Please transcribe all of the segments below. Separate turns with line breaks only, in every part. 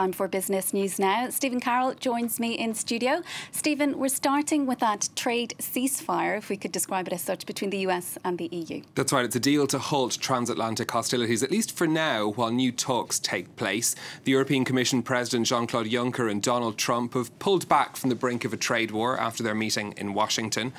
time for business news now. Stephen Carroll joins me in studio. Stephen, we're starting with that trade ceasefire, if we could describe it as such, between the US and the EU.
That's right. It's a deal to halt transatlantic hostilities, at least for now, while new talks take place. The European Commission President Jean-Claude Juncker and Donald Trump have pulled back from the brink of a trade war after their meeting in Washington.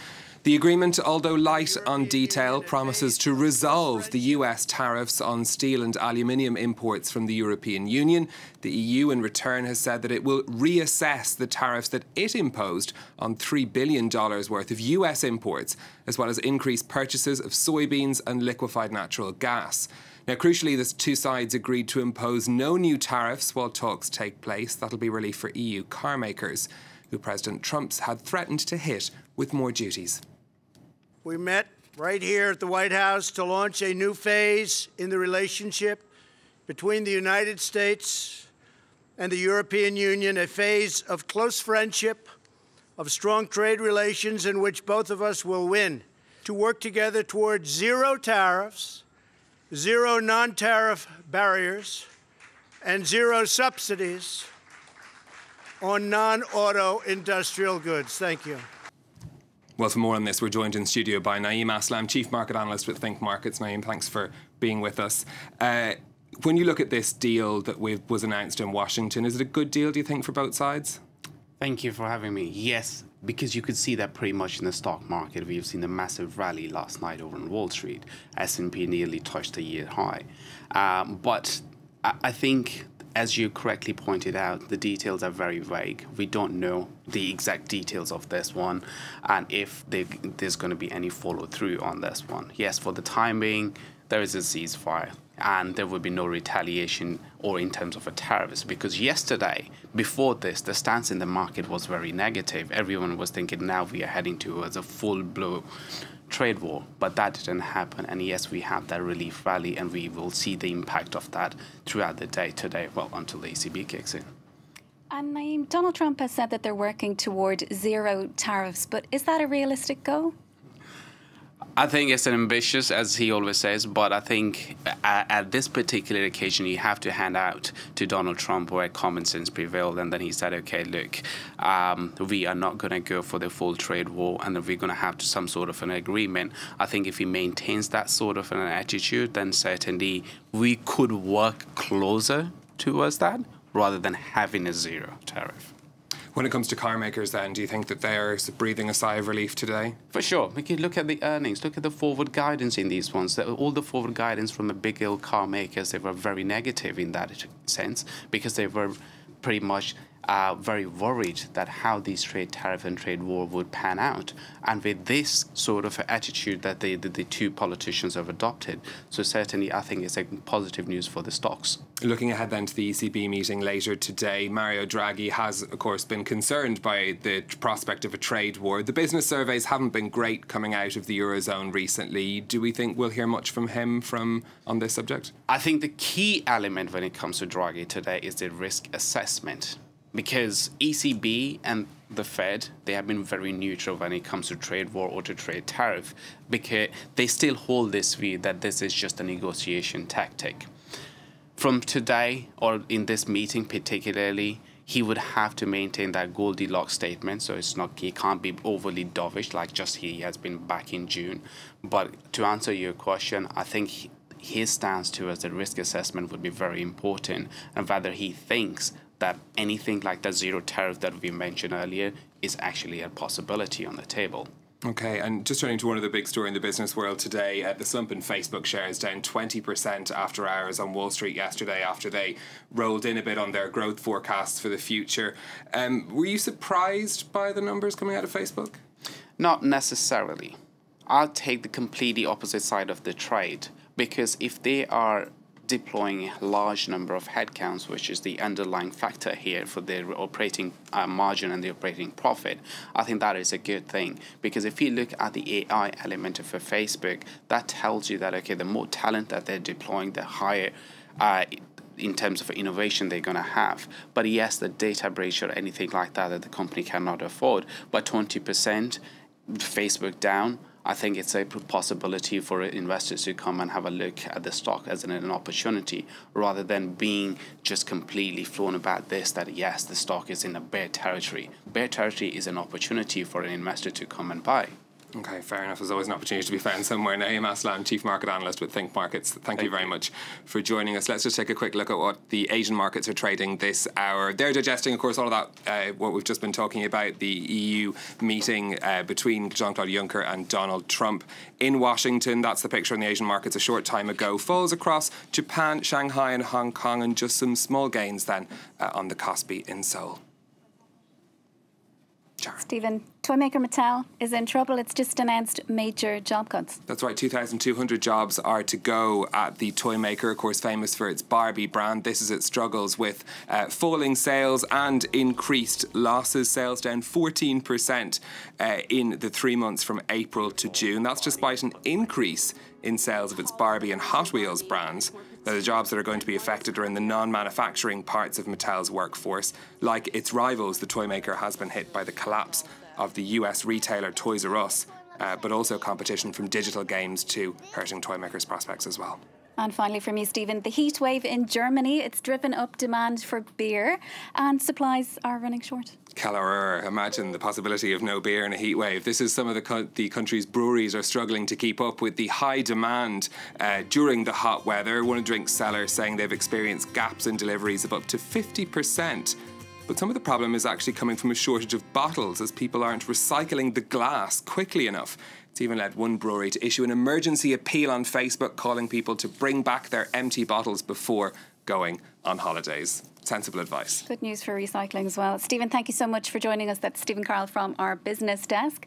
The agreement, although light on detail, promises to resolve the US tariffs on steel and aluminium imports from the European Union. The EU, in return, has said that it will reassess the tariffs that it imposed on $3 billion worth of US imports, as well as increase purchases of soybeans and liquefied natural gas. Now, crucially, the two sides agreed to impose no new tariffs while talks take place. That'll be relief for EU car makers, who President Trump's had threatened to hit with more duties.
We met right here at the White House to launch a new phase in the relationship between the United States and the European Union, a phase of close friendship, of strong trade relations in which both of us will win, to work together towards zero tariffs, zero non-tariff barriers, and zero subsidies on non-auto industrial goods. Thank you.
Well, for more on this, we're joined in studio by Naeem Aslam, Chief Market Analyst with Think Markets. Naeem, thanks for being with us. When you look at this deal that was announced in Washington, is it a good deal, do you think, for both sides?
Thank you for having me. Yes, because you could see that pretty much in the stock market. We've seen a massive rally last night over on Wall Street. S&P nearly touched a year high. But I think, as you correctly pointed out, the details are very vague. We don't know the exact details of this one and if there's going to be any follow-through on this one. Yes, for the time being, there is a ceasefire and there will be no retaliation or in terms of a tariffs, because yesterday, before this, the stance in the market was very negative. Everyone was thinking now we are heading towards a full-blown trade war, but that didn't happen. And yes, we have that relief rally and we will see the impact of that throughout the day today, well, until the ECB kicks in.
And Naeem, Donald Trump has said that they're working toward zero tariffs, but is that a realistic goal?
I think it's ambitious, as he always says, but I think at this particular occasion, you have to hand out to Donald Trump where common sense prevailed. And then he said, OK, look, we are not going to go for the full trade war and we're going to have some sort of an agreement. I think if he maintains that sort of an attitude, then certainly we could work closer towards that rather than having a zero tariff.
When it comes to car makers then, do you think that they're breathing a sigh of relief today?
For sure. We can look at the earnings, look at the forward guidance in these ones. All the forward guidance from the big car makers, they were very negative in that sense because they were pretty much very worried that how these trade tariff and trade war would pan out. And with this sort of attitude that the two politicians have adopted, so certainly I think it's a positive news for the stocks.
Looking ahead then to the ECB meeting later today, Mario Draghi has, of course, been concerned by the prospect of a trade war. The business surveys haven't been great coming out of the Eurozone recently. Do we think we'll hear much from him on this subject?
I think the key element when it comes to Draghi today is the risk assessment. Because ECB and the Fed, they have been very neutral when it comes to trade war or to trade tariff, because they still hold this view that this is just a negotiation tactic. From today, or in this meeting particularly, he would have to maintain that Goldilocks statement, so he can't be overly dovish like just he has been back in June. But to answer your question, I think his stance towards the risk assessment would be very important, and whether he thinks that anything like the zero tariff that we mentioned earlier is actually a possibility on the table.
OK, and just turning to one of the big stories in the business world today, the slump in Facebook shares down 20% after hours on Wall Street yesterday after they rolled in a bit on their growth forecasts for the future. Were you surprised by the numbers coming out of Facebook?
Not necessarily. I'll take the completely opposite side of the trade, because if they are deploying a large number of headcounts, which is the underlying factor here for their operating margin and the operating profit, I think that is a good thing. Because if you look at the AI element of Facebook, that tells you that, okay, the more talent that they're deploying, the higher in terms of innovation they're going to have. But yes, the data breach or anything like that the company cannot afford. But 20%, Facebook down, I think it's a possibility for investors to come and have a look at the stock as an opportunity, rather than being just completely flown about this, that yes, the stock is in a bear territory. Bear territory is an opportunity for an investor to come and buy.
Okay, fair enough. There's always an opportunity to be found somewhere. Naeem Aslam, Chief Market Analyst with Think Markets. Thank you very much for joining us. Let's just take a quick look at what the Asian markets are trading this hour. They're digesting, of course, all of that, what we've just been talking about, the EU meeting between Jean-Claude Juncker and Donald Trump in Washington. That's the picture in the Asian markets a short time ago. Falls across Japan, Shanghai and Hong Kong, and just some small gains then on the Kospi in Seoul.
Stephen, toymaker Mattel is in trouble. It's just announced major job cuts.
That's right, 2,200 jobs are to go at the toymaker, of course famous for its Barbie brand. This is its struggles with falling sales and increased losses. Sales down 14% in the 3 months from April to June. That's despite an increase in sales of its Barbie and Hot Wheels brands. Now, the jobs that are going to be affected are in the non-manufacturing parts of Mattel's workforce. Like its rivals, the toymaker has been hit by the collapse of the US retailer Toys R Us, but also competition from digital games too, hurting toymakers' prospects as well.
And finally from you, Stephen, the heat wave in Germany, it's driven up demand for beer and supplies are running short.
Keller, imagine the possibility of no beer in a heat wave. This is some of the country's breweries are struggling to keep up with the high demand during the hot weather. One of Drink's sellers saying they've experienced gaps in deliveries of up to 50%. But some of the problem is actually coming from a shortage of bottles, as people aren't recycling the glass quickly enough. It's even led one brewery to issue an emergency appeal on Facebook calling people to bring back their empty bottles before going on holidays. Sensible advice.
Good news for recycling as well. Stephen, thank you so much for joining us. That's Stephen Carroll from our business desk.